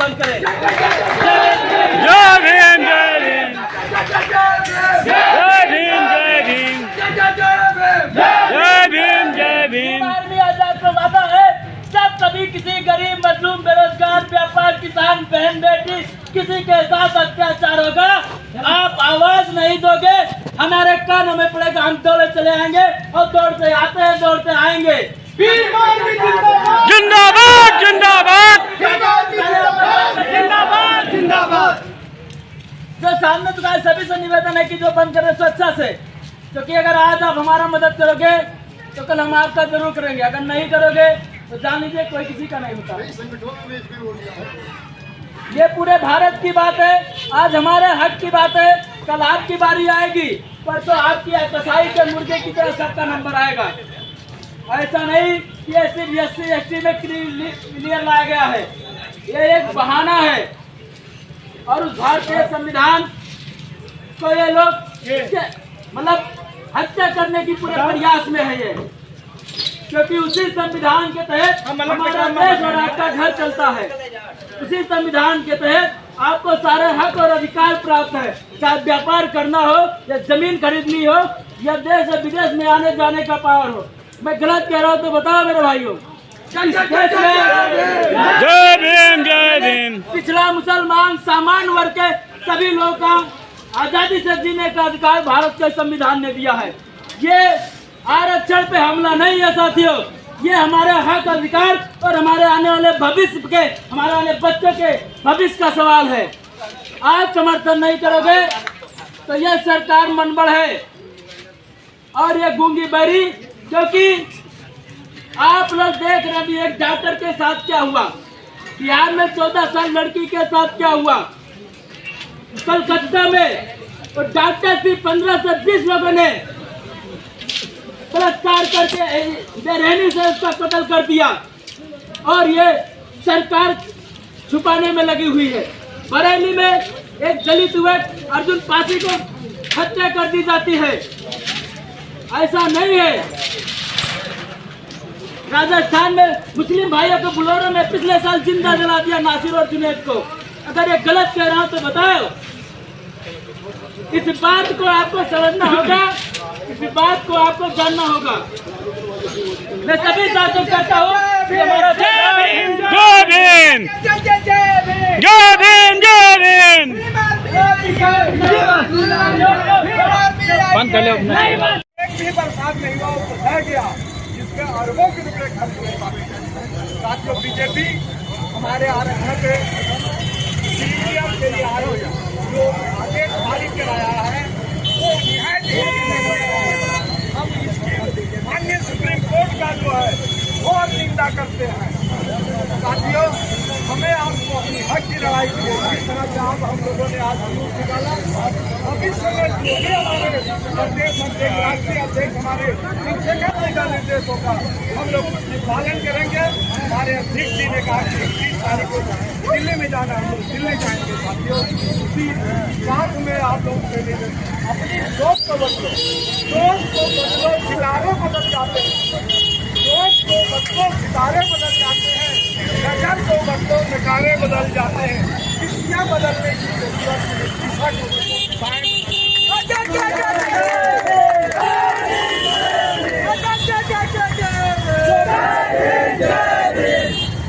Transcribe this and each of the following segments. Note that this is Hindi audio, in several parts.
हम करें। जय भीम जय भीम जय भीम जय भीम जय भीम जय भीम। आर्मी आजाद का वादा है जब कभी किसी गरीब मजलूम बेरोजगार व्यापार किसान बहन बेटी किसी के साथ अत्याचार होगा आप आवाज नहीं दोगे हमारे कानों में पड़ेगा, हम दौड़े चले आएंगे और दौड़ते आते हैं दौड़ते आएंगे। जिंदाबाद जिंदाबाद जिंदाबाद जिंदाबाद। जो सामने तो सभी से निवेदन है कि जो बंद करें स्वेच्छा से, क्योंकि अगर आज आप हमारा मदद करोगे तो कल हम आपका जरूर करेंगे, अगर नहीं करोगे तो जान लीजिए कोई किसी का नहीं होता। ये पूरे भारत की बात है, आज हमारे हक की बात है, कल आपकी बारी आएगी, परसों आपकी कसाई के मुर्गे की तरह सबका नंबर आएगा। ऐसा नहीं कि ये सिर्फ SC ST में क्लियर लाया गया है, ये एक बहाना है। और उस भारतीय संविधान को ये लोग मतलब हत्या करने की पूरे प्रयास में है ये, क्योंकि उसी संविधान के तहत हमारा देश और आपका घर चलता है। उसी संविधान के तहत आपको सारे हक और अधिकार प्राप्त है, चाहे व्यापार करना हो या जमीन खरीदनी हो या देश और विदेश में आने जाने का पावर हो। मैं गलत कह रहा हूँ तो बताओ मेरे भाइयों। जय भीम जय भीम। पिछड़ा मुसलमान सामान्य वर्ग के सभी लोगों का आजादी से जीने का अधिकार भारत के संविधान ने दिया है। ये आरक्षण पे हमला नहीं है साथियों, ये हमारे हक अधिकार और हमारे आने वाले भविष्य के, हमारे आने बच्चों के भविष्य का सवाल है। आप समर्थन नहीं करोगे तो यह सरकार मनबड़ है और ये गूंगी बहरी, क्योंकि आप लोग देख रहे हैं एक डॉक्टर के साथ क्या हुआ, बिहार में 14 साल लड़की के साथ क्या हुआ, कलकत्ता में तो डॉक्टर की 15 से 20 लोगों ने बलात्कार करके बेरहमी से उसका कत्ल कर दिया और ये सरकार छुपाने में लगी हुई है। बरेली में एक दलित युवक अर्जुन पासी को हत्या कर दी जाती है, ऐसा नहीं है। राजस्थान में मुस्लिम भाइयों को बुलोरो में पिछले साल जिंदा जला दिया नासिर और जुनैद को। अगर ये गलत कह रहा हूं तो बताओ, इस बात को आपको समझना होगा, इस बात को आपको जानना होगा। मैं सभी साथियों को कहता हूँ हमारा जय भीम जय भीम जय भीम। बंद कर लो। एक भी बरसात नहीं हुआ, वो फंसा गया जिसमें अरबों के रुपए खर्च हुए। साथियों बीजेपी हमारे आरक्षण पे CDM के लिए आरोप जो आदेश पारित कराया है वो हम इसकी माननीय सुप्रीम कोर्ट का जो है बहुत निंदा करते हैं। साथियों हमें आपको अपनी हक की लड़ाई के लिए जिस तरह से आप हम लोगों ने आज जुलूस निकाला, भविष्य में जो भी हमारे प्रदेश मंत्री राष्ट्रीय अध्यक्ष हमारे चंद्रशेखर जी का निर्देश होगा हम लोग उसकी पालन करेंगे। हमारे अध्यक्ष जी ने कहा कि 21 तारीख को दिल्ली में जाना, हम लोग दिल्ली जाएंगे। साथियों उसी साथ में आप लोग अपनी सोच को बदलो, सोच को बदलो, सितारों को बदल जाते हैं, सोच को बदलो सितारे बदल जाते हैं, नजर को बदलो नजारे बदल जाते हैं। किस्तियाँ बदलने की जरूरत है, दिशा को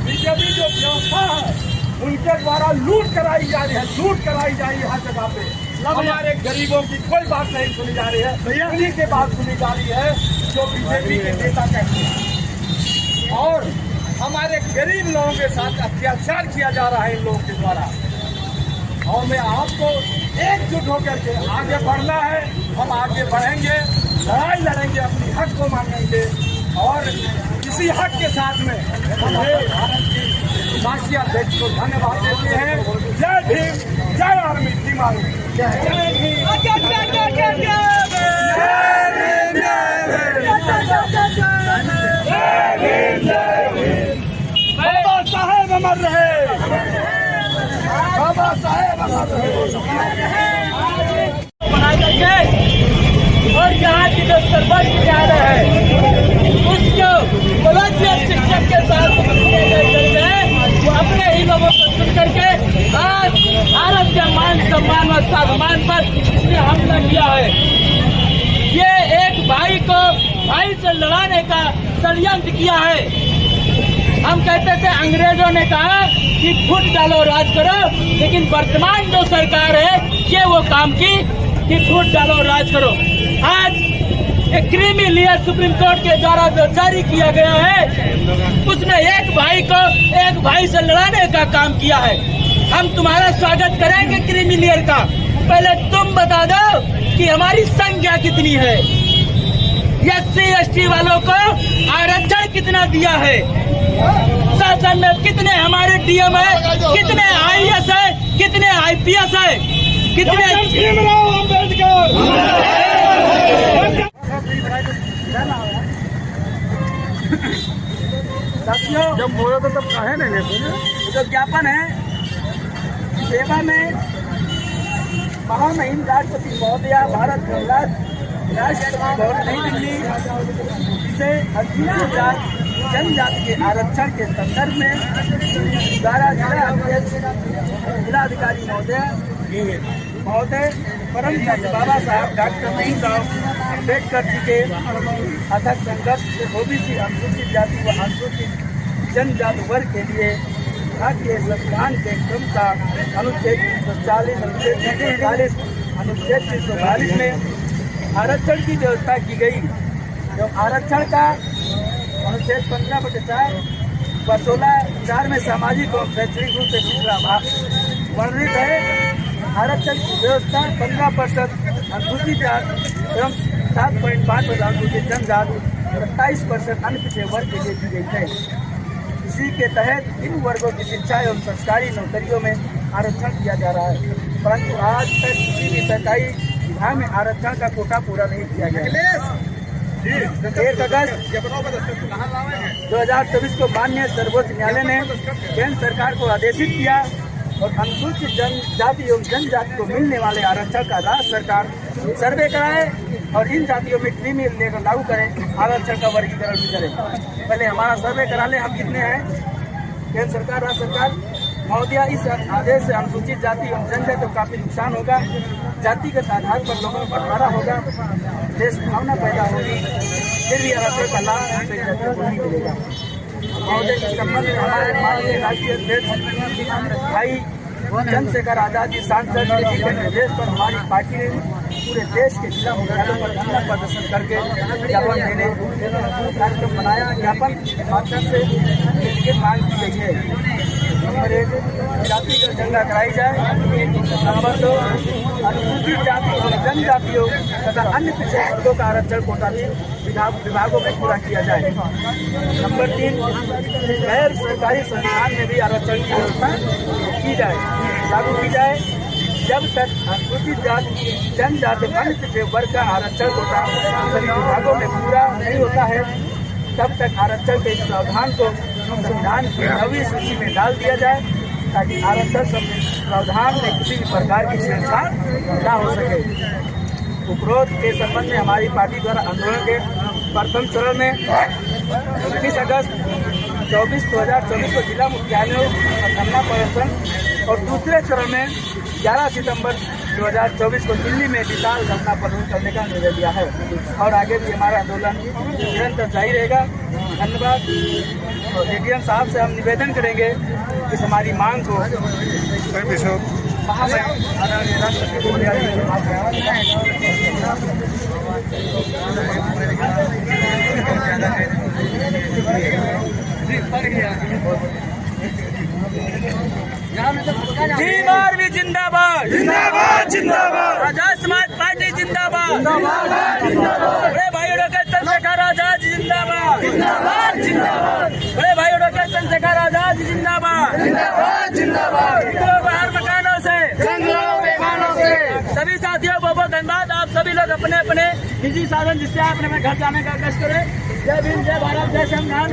बीजेपी जो व्यवस्था है उनके द्वारा लूट कराई जा रही है, लूट कराई जा रही है हर जगह पे। हमारे गरीबों की कोई बात नहीं सुनी जा रही है, उन्हीं की बात सुनी जा रही है जो बीजेपी के नेता कहते हैं। और हमारे गरीब लोगों के साथ अत्याचार किया जा रहा है इन लोगों के द्वारा। और मैं आपको एकजुट होकर के आगे बढ़ना है, हम आगे बढ़ेंगे, लड़ाई लड़ेंगे, अपनी हक को मांगेंगे और इसी हक के साथ में हम भारत के राष्ट्रीय अध्यक्ष को धन्यवाद देते हैं। जय भीम, जय आर्मी, टीम आर्मी, जय भीम। बाबा साहेब अमर रहे, बाबा साहेब अमर रहे। बनाई गई है और यहाँ की जो सरपंच कार्यालय है उसको शिक्षक के साथ वो अपने ही लोगों को सुन करके लड़ाने का षड्यंत्र किया है। हम कहते थे, अंग्रेजों ने कहा कि फुट डालो राज करो, लेकिन वर्तमान जो सरकार है ये वो काम की कि फुट डालो राज करो। आज एक क्रीमी लेयर सुप्रीम कोर्ट के द्वारा जो जारी किया गया है, उसने एक भाई से लड़ाने का काम किया है। हम तुम्हारा स्वागत करेंगे क्रीमी लेयर का। पहले तुम बता दो कि हमारी संख्या कितनी है, SC ST वालों को आरक्षण कितना दिया है, शासन में कितने हमारे DM है, कितने IAS है, कितने IPS है, कितने साथियों, जब बोला तो तब कहे नहीं लेते ना। जो ज्ञापन है सेवा में महामहिम राष्ट्रपति महोदय भारत गणराज्य राष्ट्रपति भवन नई दिल्ली, जिसे अनुसूचित जाति जनजाति के आरक्षण के संदर्भ में द्वारा जिलाधिकारी महोदय परम पूज्य बाबा साहब डॉक्टर भीमराव अम्बेडकर जी के अथक संघर्ष से OBC अनुसूचित जाति व अनुसूचित जनजाति वर्ग के लिए भारतीय संविधान के क्रम का अनुच्छेद 340, अनुच्छेद 341, अनुच्छेद 342 में आरक्षण की व्यवस्था की गई। जो आरक्षण का अनुच्छेद 15/4 व 16(4) में सामाजिक और शैक्षणिक रूप से पिछड़ा भाग वर्णित है। आरक्षण की व्यवस्था 15% अनुसूचित जाति एवं 7.5% अनुसूचित जनजाति और 27% अन्य पिछड़े वर्ग के लिए दी गई है। इसी के तहत इन वर्गों की शिक्षा एवं सरकारी नौकरियों में आरक्षण दिया जा रहा है, परंतु आज तक किसी भी सरकारी विभाग में आरक्षण का कोटा पूरा नहीं किया गया। 1 अगस्त 2024 को माननीय सर्वोच्च न्यायालय ने केंद्र सरकार को आदेशित किया और अनुसूचित जनजाति एवं जनजाति को मिलने वाले आरक्षण का राज्य सरकार सर्वे कराए और इन जातियों में क्रीमी लेयर लागू करें, आरक्षण का वर्गीकरण भी करें। पहले हमारा सर्वे करा ले, हम कितने हैं। केंद्र सरकार, राज्य सरकार महोदया, इस आदेश से अनुसूचित जाति एवं जनजाति को काफी नुकसान होगा, जातिगत आधार पर लोगों में बंटवारा होगा, देश भावना पैदा होगी, फिर भी आरक्षण का लाभ नहीं मिलेगा। महोदय, इस संबंध में हमारे माननीय राष्ट्रीय अध्यक्ष भाई चंद्रशेखर आजाद जी सांसद के निर्देश पर हमारी पार्टी ने पूरे देश के जिला मुख्यालयों पर धरना प्रदर्शन करके ज्ञापन देने कार्यक्रम बनाया। ज्ञापन के माध्यम से लिखित मांग की गई है। नंबर 1, जातिगत दंगा कराई जाए। नंबर 2, अनुसूचित जाति और जनजातियों तथा अन्य पिछड़े वर्गों का आरक्षण कोटा भी विभागों में पूरा किया जाए। नंबर 3, गैर सरकारी संस्थान में भी आरक्षण की व्यवस्था की जाए, लागू की जाए। जब तक अनुसूचित जाति जनजाति अन्य पिछड़े वर्ग का आरक्षण कोटा सभी विभागों में पूरा नहीं होता है, तब तक आरक्षण के इस प्रावधान को संविधान की 9वीं सूची में डाल दिया जाए, ताकि आरक्षण प्रावधान में किसी भी प्रकार की छेड़छाड़ न हो सके। उपरोक्त के संबंध में हमारी पार्टी द्वारा आंदोलन के प्रथम चरण में 19 अगस्त 2024 को जिला मुख्यालयों पर धरना प्रदर्शन और दूसरे चरण में 11 सितंबर 2024 को दिल्ली में विशाल धरना प्रदर्शन करने का निर्णय लिया है और आगे भी हमारा आंदोलन निरंतर जारी रहेगा। धन्यवाद। तो ADM साहब से हम निवेदन करेंगे कि हमारी मांग को भीम आर्मी जिंदाबाद, जिंदाबाद, जिंदाबाद। आजाद समाज पार्टी जिंदाबाद, बड़े भाई डॉक्टर चंद्रशेखर आजाद जिंदाबाद, जिंदाबाद, जिंदाबाद। बड़े भाई डॉक्टर चंद्रशेखर आजाद जिंदाबाद, जिंदाबाद, जिंदाबाद। बाहर मकानों से, सभी साथियों को बहुत धन्यवाद। आप सभी लोग अपने अपने निजी साधन जिससे आप अपने घर जाने का कष्ट करें। जय भीम, जय भारत, जय संविधान।